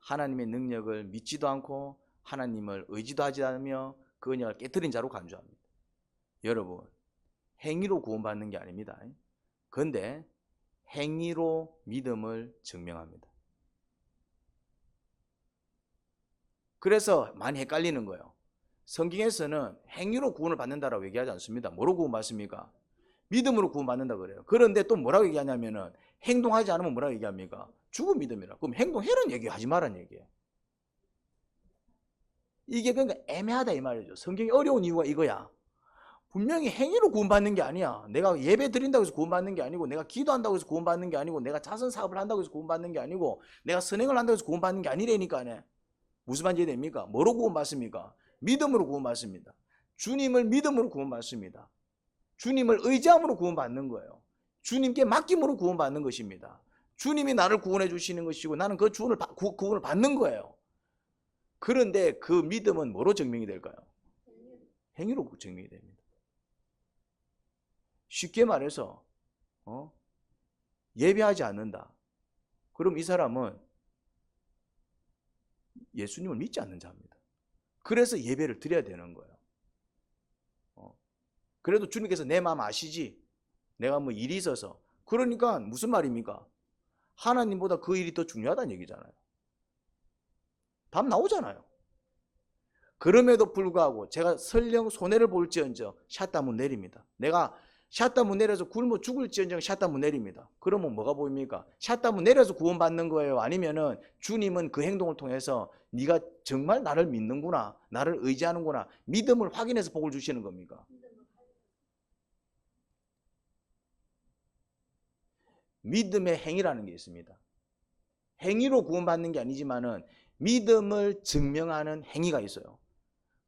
하나님의 능력을 믿지도 않고 하나님을 의지도 하지 않으며 그 언약을 깨트린 자로 간주합니다. 여러분, 행위로 구원받는 게 아닙니다. 그런데 행위로 믿음을 증명합니다. 그래서 많이 헷갈리는 거예요. 성경에서는 행위로 구원을 받는다라고 얘기하지 않습니다. 뭐로 구원받습니까? 믿음으로 구원받는다 그래요. 그런데 또 뭐라고 얘기하냐면은 행동하지 않으면 뭐라고 얘기합니까? 죽은 믿음이라. 그럼 행동해라는 얘기 하지 말라는 얘기예요. 이게 그러니까 애매하다 이 말이죠. 성경이 어려운 이유가 이거야. 분명히 행위로 구원받는 게 아니야. 내가 예배 드린다고 해서 구원받는 게 아니고, 내가 기도한다고 해서 구원받는 게 아니고, 내가 자선 사업을 한다고 해서 구원받는 게 아니고, 내가 선행을 한다고 해서 구원받는 게 아니라니까네. 무슨 말인지 됩니까? 뭐로 구원받습니까? 믿음으로 구원받습니다. 주님을 믿음으로 구원받습니다. 주님을 의지함으로 구원받는 거예요. 주님께 맡김으로 구원받는 것입니다. 주님이 나를 구원해 주시는 것이고 나는 그 구원을 받는 거예요. 그런데 그 믿음은 뭐로 증명이 될까요? 행위로 증명이 됩니다. 쉽게 말해서 예배하지 않는다. 그럼 이 사람은 예수님을 믿지 않는 자입니다. 그래서 예배를 드려야 되는 거예요. 그래도 주님께서 내 마음 아시지? 내가 뭐 일이 있어서. 그러니까 무슨 말입니까? 하나님보다 그 일이 더 중요하다는 얘기잖아요. 답 나오잖아요. 그럼에도 불구하고 제가 설령 손해를 볼지언정 샷다문 내립니다. 내가 샷다문 내려서 굶어 죽을지언정 샷다문 내립니다. 그러면 뭐가 보입니까? 샷다문 내려서 구원받는 거예요? 아니면은 주님은 그 행동을 통해서 네가 정말 나를 믿는구나, 나를 의지하는구나, 믿음을 확인해서 복을 주시는 겁니까? 믿음의 행위라는 게 있습니다. 행위로 구원받는 게 아니지만은 믿음을 증명하는 행위가 있어요.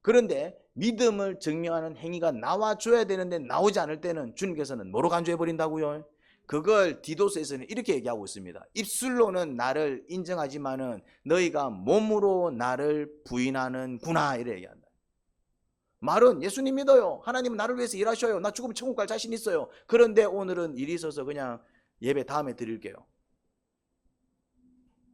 그런데 믿음을 증명하는 행위가 나와줘야 되는데 나오지 않을 때는 주님께서는 뭐로 간주해버린다고요? 그걸 디도스에서는 이렇게 얘기하고 있습니다. 입술로는 나를 인정하지만은 너희가 몸으로 나를 부인하는구나, 이래 얘기한다. 말은 예수님 믿어요, 하나님은 나를 위해서 일하셔요, 나 죽으면 천국 갈 자신 있어요. 그런데 오늘은 일이 있어서 그냥 예배 다음에 드릴게요.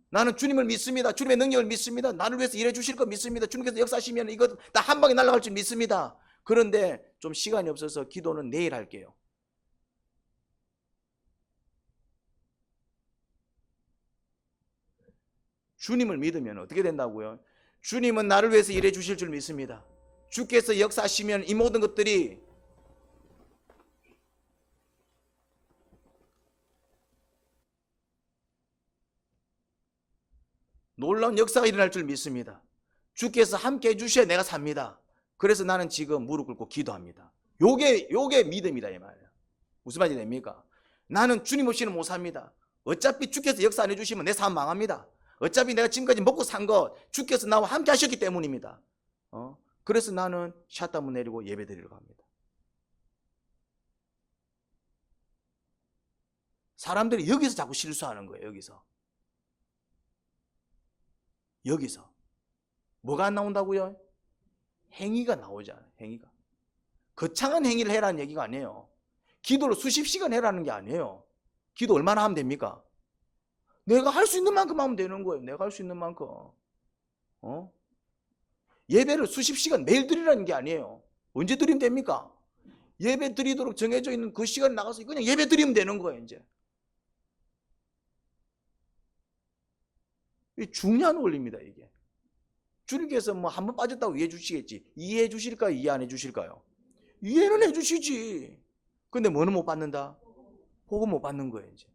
나는 주님을 믿습니다, 주님의 능력을 믿습니다, 나를 위해서 일해 주실 거 믿습니다, 주님께서 역사하시면 이거 다 한 방에 날아갈 줄 믿습니다. 그런데 좀 시간이 없어서 기도는 내일 할게요. 주님을 믿으면 어떻게 된다고요? 주님은 나를 위해서 일해 주실 줄 믿습니다. 주께서 역사하시면 이 모든 것들이 놀라운 역사가 일어날 줄 믿습니다. 주께서 함께 해주셔야 내가 삽니다. 그래서 나는 지금 무릎 꿇고 기도합니다. 요게 믿음이다, 이 말이에요. 무슨 말이 됩니까? 나는 주님 없이는 못 삽니다. 어차피 주께서 역사 안 해주시면 내 삶 망합니다. 어차피 내가 지금까지 먹고 산 것 주께서 나와 함께 하셨기 때문입니다. 그래서 나는 샷다문 내리고 예배 드리러 갑니다. 사람들이 여기서 자꾸 실수하는 거예요. 여기서 뭐가 안 나온다고요? 행위가 나오잖아요. 행위가. 거창한 행위를 해라는 얘기가 아니에요. 기도를 수십 시간 해라는 게 아니에요. 기도 얼마나 하면 됩니까? 내가 할 수 있는 만큼 하면 되는 거예요. 내가 할 수 있는 만큼. 예배를 수십 시간 매일 드리라는 게 아니에요. 언제 드리면 됩니까? 예배 드리도록 정해져 있는 그 시간에 나가서 그냥 예배 드리면 되는 거예요. 이제 중요한 원리입니다. 이게 주님께서 뭐 한 번 빠졌다고 이해해 주시겠지. 이해해 주실까요? 이해 안 해 주실까요? 이해는 해 주시지. 근데 뭐는 못 받는다? 복은 못 받는 거예요. 이제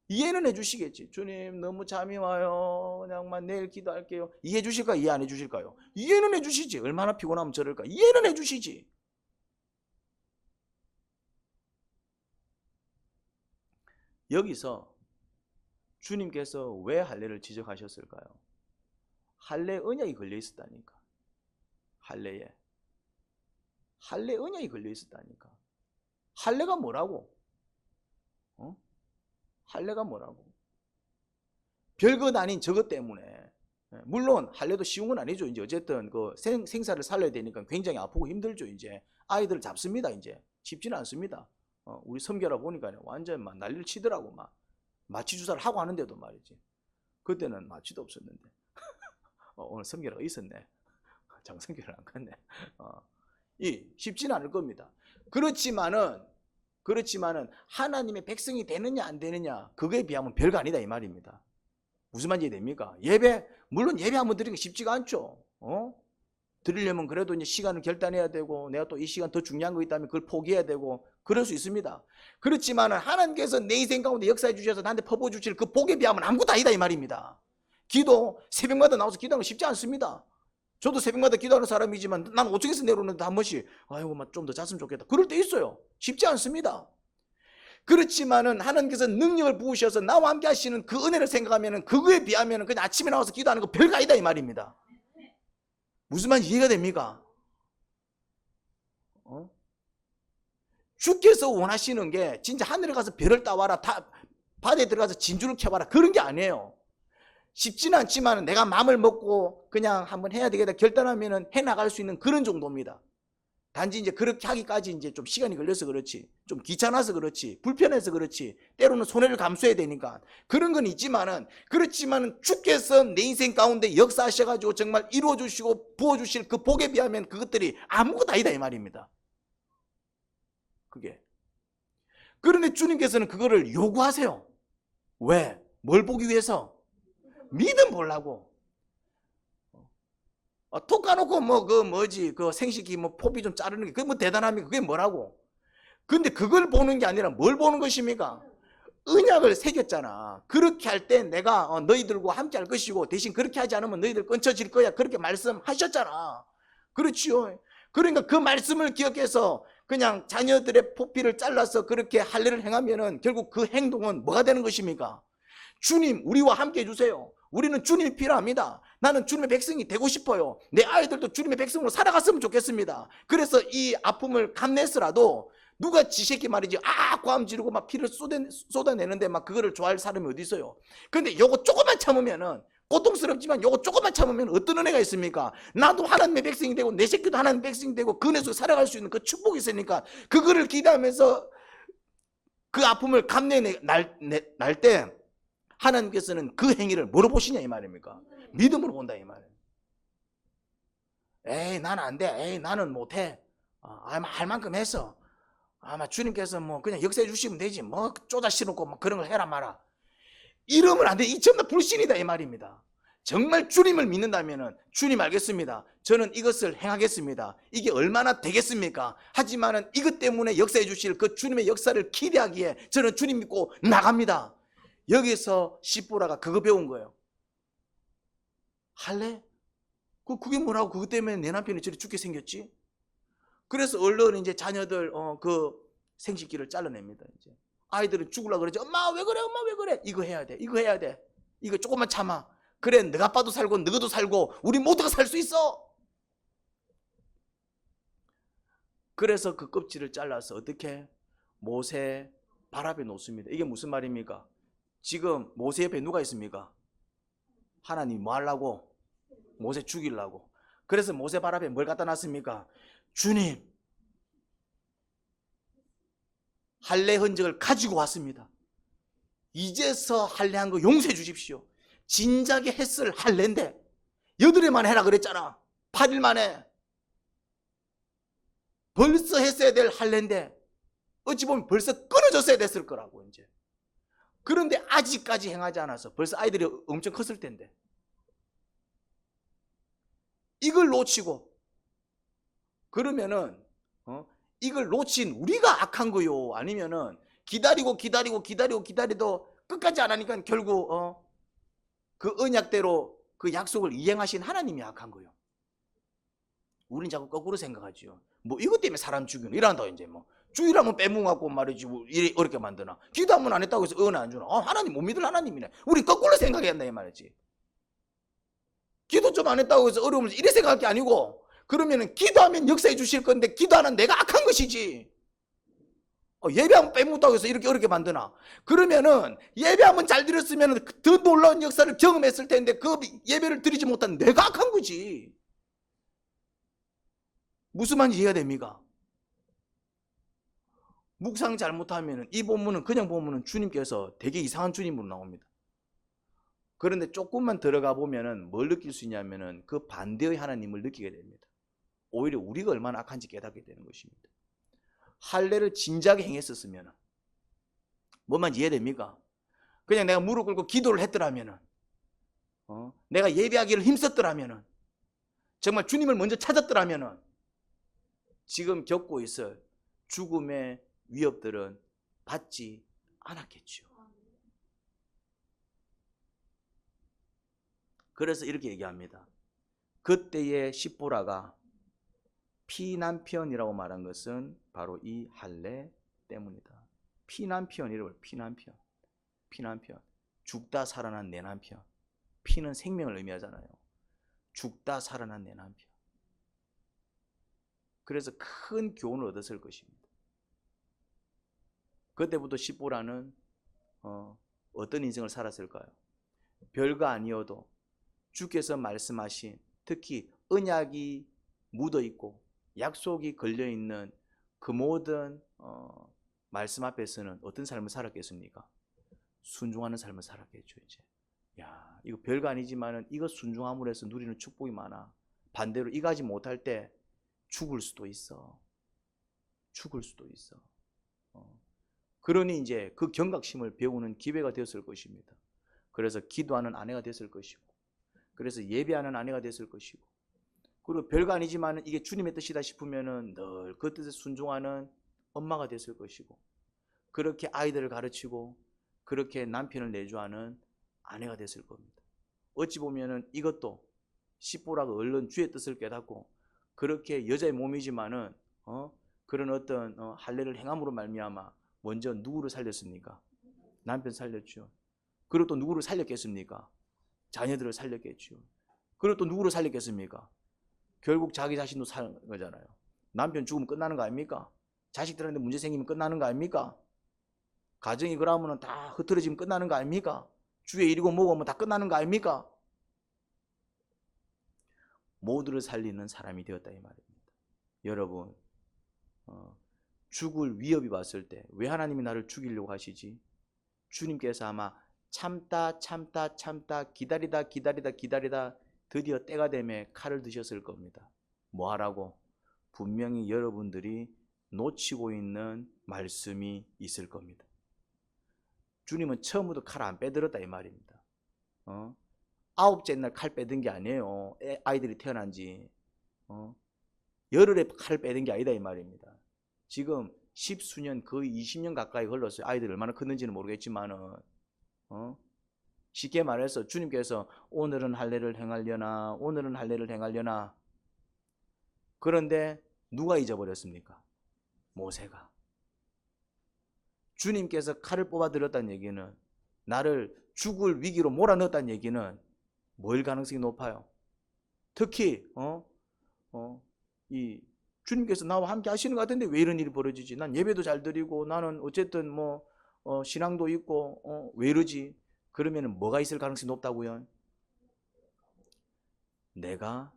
이해는 해 주시겠지. 주님 너무 잠이 와요, 그냥만 내일 기도할게요. 이해해 주실까요? 이해 안 해 주실까요? 이해는 해 주시지. 얼마나 피곤하면 저럴까? 이해는 해 주시지. 여기서 주님께서 왜 할례를 지적하셨을까요? 할례 언약이 걸려 있었다니까. 할례 언약이 걸려 있었다니까. 할례가 뭐라고? 할례가 뭐라고? 별것 아닌 저것 때문에. 물론 할례도 쉬운 건 아니죠. 이제 어쨌든 그 생사를 살려야 되니까 굉장히 아프고 힘들죠. 이제 아이들을 잡습니다. 이제 쉽지는 않습니다. 우리 섬겨라 보니까 완전 막 난리를 치더라고. 막 마취 주사를 하고 하는데도 말이지. 그때는 마취도 없었는데 오늘 섬겨라가 있었네. 장성교를 안 갔네. 쉽지는 않을 겁니다. 그렇지만은 하나님의 백성이 되느냐 안 되느냐 그거에 비하면 별거 아니다, 이 말입니다. 무슨 말인지 됩니까? 물론 예배 한번 드리는 게 쉽지가 않죠. 드리려면 그래도 이제 시간을 결단해야 되고, 내가 또 이 시간 더 중요한 거 있다면 그걸 포기해야 되고, 그럴 수 있습니다. 그렇지만은 하나님께서 내 인생 가운데 역사해 주셔서 나한테 퍼부어 주실 그 복에 비하면 아무것도 아니다, 이 말입니다. 기도 새벽마다 나와서 기도하는 거 쉽지 않습니다. 저도 새벽마다 기도하는 사람이지만 난 5층에서 내려오는데 한 번씩 아이고 좀 더 잤으면 좋겠다 그럴 때 있어요. 쉽지 않습니다. 그렇지만은 하나님께서 능력을 부으셔서 나와 함께 하시는 그 은혜를 생각하면은 그거에 비하면은 그냥 아침에 나와서 기도하는 거 별거 아니다, 이 말입니다. 무슨 말인지 이해가 됩니까? 주께서 원하시는 게 진짜 하늘에 가서 별을 따와라, 바다에 들어가서 진주를 켜봐라 그런 게 아니에요. 쉽지는 않지만 내가 마음을 먹고 그냥 한번 해야 되겠다 결단하면은 해나갈 수 있는 그런 정도입니다. 단지 이제 그렇게 하기까지 이제 좀 시간이 걸려서 그렇지, 좀 귀찮아서 그렇지, 불편해서 그렇지, 때로는 손해를 감수해야 되니까 그런 건 있지만은, 그렇지만은 주께서 내 인생 가운데 역사하셔가지고 정말 이루어주시고 부어주실 그 복에 비하면 그것들이 아무것도 아니다, 이 말입니다. 그게. 그런데 주님께서는 그거를 요구하세요. 왜? 뭘 보기 위해서? 믿음 보려고. 톡 까놓고 그 생식기 포비 좀 자르는 게 그게 뭐 대단합니까? 그게 뭐라고? 근데 그걸 보는 게 아니라 뭘 보는 것입니까? 언약을 새겼잖아. 그렇게 할 때 내가 너희들과 함께 할 것이고 대신 그렇게 하지 않으면 너희들 끊쳐질 거야. 그렇게 말씀하셨잖아. 그렇지요. 그러니까 그 말씀을 기억해서 그냥 자녀들의 포피를 잘라서 그렇게 할례를 행하면은 결국 그 행동은 뭐가 되는 것입니까? 주님, 우리와 함께 해주세요. 우리는 주님이 필요합니다. 나는 주님의 백성이 되고 싶어요. 내 아이들도 주님의 백성으로 살아갔으면 좋겠습니다. 그래서 이 아픔을 감내서라도 누가 지새끼 말이지 고함 지르고 막 피를 쏟아내는데 막 그거를 좋아할 사람이 어디 있어요? 근데 요거 조금만 참으면은, 고통스럽지만 요거 조금만 참으면 어떤 은혜가 있습니까? 나도 하나님의 백성이 되고 내 새끼도 하나님의 백성이 되고 그 은혜 속에 살아갈 수 있는 그 축복이 있으니까 그거를 기대하면서 그 아픔을 감내날 때 하나님께서는 그 행위를 뭐로 보시냐 이 말입니까? 믿음으로 본다 이 말이에요. 에이 나는 안 돼. 에이 나는 못해. 할 만큼 했어. 아마 주님께서 뭐 그냥 역사해 주시면 되지. 뭐 쪼다 씌놓고 뭐 그런 걸 해라 마라. 이러면 안 돼. 이 전부 다 불신이다 이 말입니다. 정말 주님을 믿는다면은 주님 알겠습니다. 저는 이것을 행하겠습니다. 이게 얼마나 되겠습니까? 하지만은 이것 때문에 역사해 주실 그 주님의 역사를 기대하기에 저는 주님 믿고 나갑니다. 여기서 시보라가 그거 배운 거예요. 할래? 그게 뭐라고? 그것 때문에 내 남편이 저리 죽게 생겼지? 그래서 얼른 이제 자녀들 그 생식기를 잘라냅니다. 이제 아이들은 죽으려고 그러지. 엄마 왜 그래? 엄마 왜 그래? 이거 해야 돼. 이거 해야 돼. 이거 조금만 참아. 그래 너가 아빠도 살고 너도 살고 우리 모두가 살 수 있어. 그래서 그 껍질을 잘라서 어떻게? 모세 발 앞에 놓습니다. 이게 무슨 말입니까? 지금 모세 옆에 누가 있습니까? 하나님 뭐 하려고? 모세 죽이려고. 그래서 모세 발 앞에 뭘 갖다 놨습니까? 주님 할례 흔적을 가지고 왔습니다. 이제서 할례한 거 용서해 주십시오. 진작에 했을 할례인데 8일 만에 해라 그랬잖아. 8일 만에 벌써 했어야 될 할례인데 어찌 보면 벌써 끊어졌어야 됐을 거라고 이제. 그런데 아직까지 행하지 않아서 벌써 아이들이 엄청 컸을 텐데 이걸 놓치고 그러면은 이걸 놓친 우리가 악한 거요? 아니면은 기다리도 끝까지 안 하니까 결국 그 언약대로 그 약속을 이행하신 하나님이 악한 거요? 우리는 자꾸 거꾸로 생각하죠. 뭐 이것 때문에 사람 죽이는 이란다 이제 뭐 주일하면 빼먹고 말이지 뭐 이래 어렵게 만드나? 기도 한번 안 했다고 해서 은혜 안 주나? 하나님 못 믿을 하나님이네. 우리 거꾸로 생각해야 한다 이 말이지. 기도 좀 안 했다고 해서 어려움을 이래 생각할 게 아니고 그러면은 기도하면 역사해 주실 건데 기도하는 내가 악한 것이지. 예배하면 빼먹다고 해서 이렇게 어렵게 만드나? 그러면은 예배하면 잘 드렸으면 더 놀라운 역사를 경험했을 텐데 그 예배를 드리지 못한 내가 악한 거지. 무슨 말인지 이해가 됩니까? 묵상 잘못하면은 이 본문은 그냥 보면은 주님께서 되게 이상한 주님으로 나옵니다. 그런데 조금만 들어가 보면은 뭘 느낄 수 있냐면은 그 반대의 하나님을 느끼게 됩니다. 오히려 우리가 얼마나 악한지 깨닫게 되는 것입니다. 할례를 진작에 행했었으면 뭔 말인지 이해됩니까? 그냥 내가 무릎 꿇고 기도를 했더라면은 내가 예배하기를 힘썼더라면은 정말 주님을 먼저 찾았더라면은 지금 겪고 있을 죽음의 위협들은 받지 않았겠죠. 그래서 이렇게 얘기합니다. 그때의 십보라가 피난편이라고 말한 것은 바로 이 할례 때문이다. 피난편이라고. 피난편. 죽다 살아난 내 남편. 피는 생명을 의미하잖아요. 죽다 살아난 내 남편. 그래서 큰 교훈을 얻었을 것입니다. 그때부터 십보라는 어떤 인생을 살았을까요? 별거 아니어도 주께서 말씀하신, 특히 언약이 묻어있고 약속이 걸려있는 그 모든 말씀 앞에서는 어떤 삶을 살았겠습니까? 순종하는 삶을 살았겠죠. 이제 이거 별거 아니지만은 이거 순종함으로 해서 누리는 축복이 많아. 반대로 이거 하지 못할 때 죽을 수도 있어. 그러니 이제 그 경각심을 배우는 기회가 되었을 것입니다. 그래서 기도하는 아내가 됐을 것이고, 그래서 예배하는 아내가 됐을 것이고, 그리고 별거 아니지만 이게 주님의 뜻이다 싶으면은 늘 그 뜻에 순종하는 엄마가 됐을 것이고, 그렇게 아이들을 가르치고 그렇게 남편을 내조하는 아내가 됐을 겁니다. 어찌 보면은 이것도 씨뽀라고 얼른 주의 뜻을 깨닫고 그렇게 여자의 몸이지만은 그런 어떤 할례를 행함으로 말미암아 먼저 누구를 살렸습니까? 남편 살렸죠. 그리고 또 누구를 살렸겠습니까? 자녀들을 살렸겠죠. 그리고 또 누구를 살렸겠습니까? 결국 자기 자신도 사는 거잖아요. 남편 죽으면 끝나는 거 아닙니까? 자식들한테 문제 생기면 끝나는 거 아닙니까? 가정이 그러면 다 흐트러지면 끝나는 거 아닙니까? 주의 일이고 뭐고 뭐 다 끝나는 거 아닙니까? 모두를 살리는 사람이 되었다 이 말입니다. 여러분, 죽을 위협이 왔을 때 왜 하나님이 나를 죽이려고 하시지? 주님께서 아마 참다 기다리다 드디어 때가 되매 칼을 드셨을 겁니다. 뭐 하라고? 분명히 여러분들이 놓치고 있는 말씀이 있을 겁니다. 주님은 처음부터 칼 안 빼들었다 이 말입니다. 아홉째 날 칼 빼든 게 아니에요. 아이들이 태어난 지 열흘에 칼을 빼든 게 아니다 이 말입니다. 지금 10수년 거의 20년 가까이 걸렸어요. 아이들이 얼마나 컸는지는 모르겠지만은 쉽게 말해서 주님께서 오늘은 할례를 행하려나 오늘은 할례를 행하려나, 그런데 누가 잊어버렸습니까? 모세가. 주님께서 칼을 뽑아들였다는 얘기는, 나를 죽을 위기로 몰아넣었다는 얘기는 뭘 가능성이 높아요? 특히 이 주님께서 나와 함께 하시는 것 같은데 왜 이런 일이 벌어지지? 난 예배도 잘 드리고 나는 어쨌든 신앙도 있고 왜 이러지? 그러면 뭐가 있을 가능성이 높다고요? 내가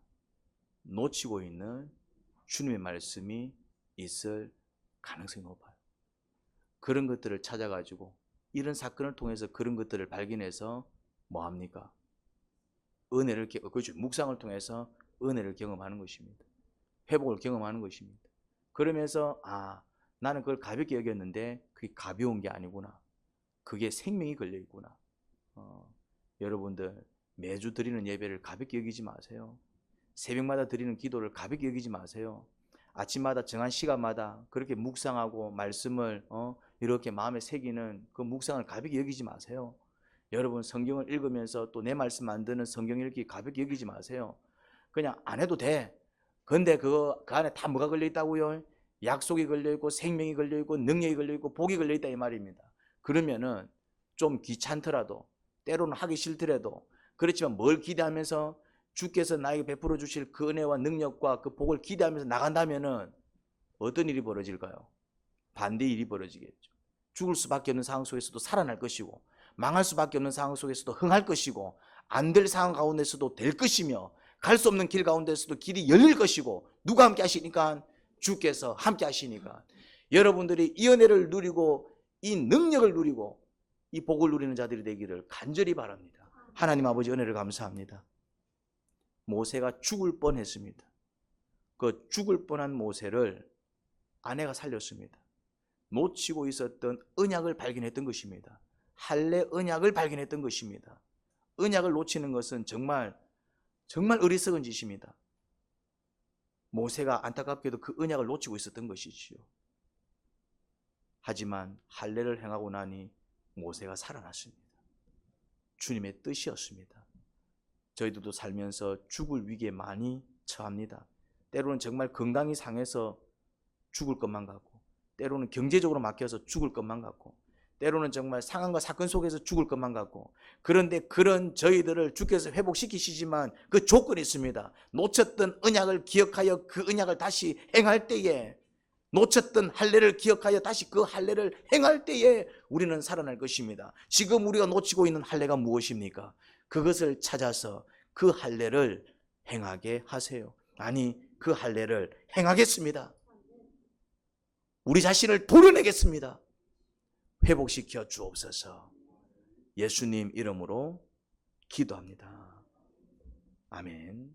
놓치고 있는 주님의 말씀이 있을 가능성이 높아요. 그런 것들을 찾아가지고 이런 사건을 통해서 그런 것들을 발견해서 뭐합니까? 은혜를, 그렇죠, 묵상을 통해서 은혜를 경험하는 것입니다. 회복을 경험하는 것입니다. 그러면서 나는 그걸 가볍게 여겼는데 그게 가벼운 게 아니구나. 그게 생명이 걸려 있구나. 여러분들 매주 드리는 예배를 가볍게 여기지 마세요. 새벽마다 드리는 기도를 가볍게 여기지 마세요. 아침마다 정한 시간마다 그렇게 묵상하고 말씀을 이렇게 마음에 새기는 그 묵상을 가볍게 여기지 마세요. 여러분 성경을 읽으면서 또 내 말씀 안 듣는 성경 읽기 가볍게 여기지 마세요. 그냥 안 해도 돼. 근데 그 안에 다 뭐가 걸려 있다고요? 약속이 걸려 있고 생명이 걸려 있고 능력이 걸려 있고 복이 걸려 있다 이 말입니다. 그러면은 좀 귀찮더라도 때로는 하기 싫더라도, 그렇지만 뭘 기대하면서 주께서 나에게 베풀어 주실 그 은혜와 능력과 그 복을 기대하면서 나간다면은 어떤 일이 벌어질까요? 반대의 일이 벌어지겠죠. 죽을 수밖에 없는 상황 속에서도 살아날 것이고, 망할 수밖에 없는 상황 속에서도 흥할 것이고, 안 될 상황 가운데서도 될 것이며, 갈 수 없는 길 가운데서도 길이 열릴 것이고, 누가 함께 하시니까? 주께서 함께 하시니까. 여러분들이 이 은혜를 누리고 이 능력을 누리고 이 복을 누리는 자들이 되기를 간절히 바랍니다. 하나님 아버지 은혜를 감사합니다. 모세가 죽을 뻔했습니다. 그 죽을 뻔한 모세를 아내가 살렸습니다. 놓치고 있었던 언약을 발견했던 것입니다. 할례 언약을 발견했던 것입니다. 언약을 놓치는 것은 정말 어리석은 짓입니다. 모세가 안타깝게도 그 언약을 놓치고 있었던 것이지요. 하지만 할례를 행하고 나니 모세가 살아났습니다. 주님의 뜻이었습니다. 저희들도 살면서 죽을 위기에 많이 처합니다. 때로는 정말 건강이 상해서 죽을 것만 같고, 때로는 경제적으로 막혀서 죽을 것만 같고, 때로는 정말 상황과 사건 속에서 죽을 것만 같고, 그런데 그런 저희들을 주께서 회복시키시지만 그 조건이 있습니다. 놓쳤던 언약을 기억하여 그 언약을 다시 행할 때에, 놓쳤던 할례를 기억하여 다시 그 할례를 행할 때에 우리는 살아날 것입니다. 지금 우리가 놓치고 있는 할례가 무엇입니까? 그것을 찾아서 그 할례를 행하게 하세요. 아니, 그 할례를 행하겠습니다. 우리 자신을 도려내겠습니다. 회복시켜 주옵소서. 예수님 이름으로 기도합니다. 아멘.